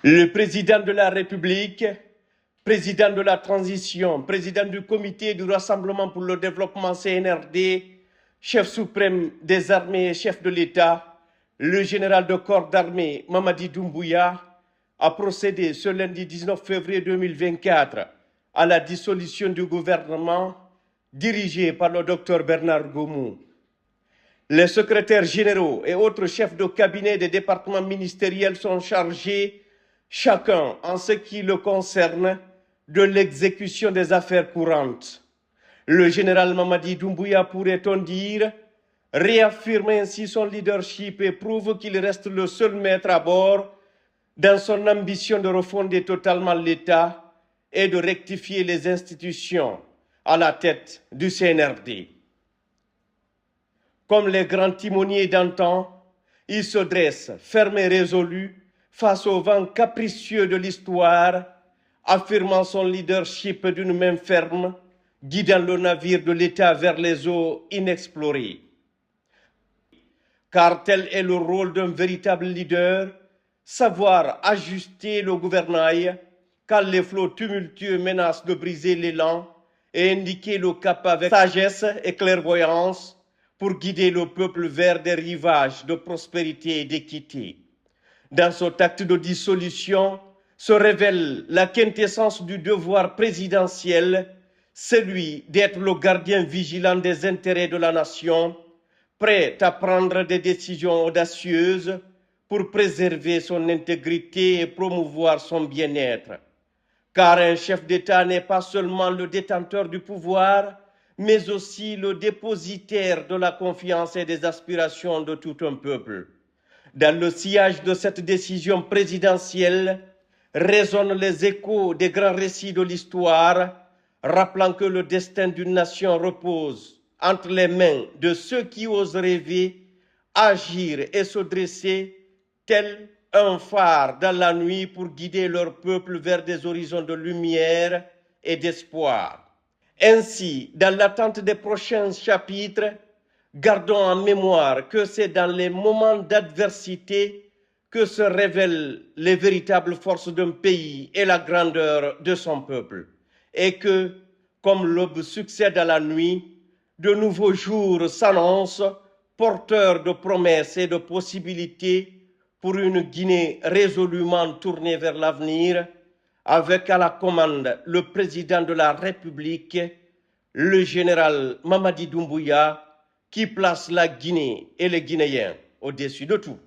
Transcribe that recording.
Le président de la République, président de la transition, président du comité du Rassemblement pour le développement CNRD, chef suprême des armées et chef de l'État, le général de corps d'armée Mamadi Doumbouya a procédé ce lundi 19 février 2024 à la dissolution du gouvernement dirigé par le docteur Bernard Goumou. Les secrétaires généraux et autres chefs de cabinet des départements ministériels sont chargés, chacun en ce qui le concerne, de l'exécution des affaires courantes. Le général Mamadi Doumbouya, pourrait-on dire, réaffirme ainsi son leadership et prouve qu'il reste le seul maître à bord dans son ambition de refonder totalement l'État et de rectifier les institutions à la tête du CNRD. Comme les grands timoniers d'antan, il se dresse ferme et résolu face au vent capricieux de l'histoire, affirmant son leadership d'une main ferme, guidant le navire de l'État vers les eaux inexplorées. Car tel est le rôle d'un véritable leader, savoir ajuster le gouvernail quand les flots tumultueux menacent de briser l'élan et indiquer le cap avec sagesse et clairvoyance pour guider le peuple vers des rivages de prospérité et d'équité. Dans cet acte de dissolution se révèle la quintessence du devoir présidentiel, celui d'être le gardien vigilant des intérêts de la nation, prêt à prendre des décisions audacieuses pour préserver son intégrité et promouvoir son bien-être. Car un chef d'État n'est pas seulement le détenteur du pouvoir, mais aussi le dépositaire de la confiance et des aspirations de tout un peuple. Dans le sillage de cette décision présidentielle, résonnent les échos des grands récits de l'histoire, rappelant que le destin d'une nation repose entre les mains de ceux qui osent rêver, agir et se dresser, tel un phare dans la nuit pour guider leur peuple vers des horizons de lumière et d'espoir. Ainsi, dans l'attente des prochains chapitres, gardons en mémoire que c'est dans les moments d'adversité que se révèlent les véritables forces d'un pays et la grandeur de son peuple. Et que, comme l'aube succède à la nuit, de nouveaux jours s'annoncent, porteurs de promesses et de possibilités pour une Guinée résolument tournée vers l'avenir, avec à la commande le président de la République, le général Mamadi Doumbouya, qui place la Guinée et les Guinéens au-dessus de tout.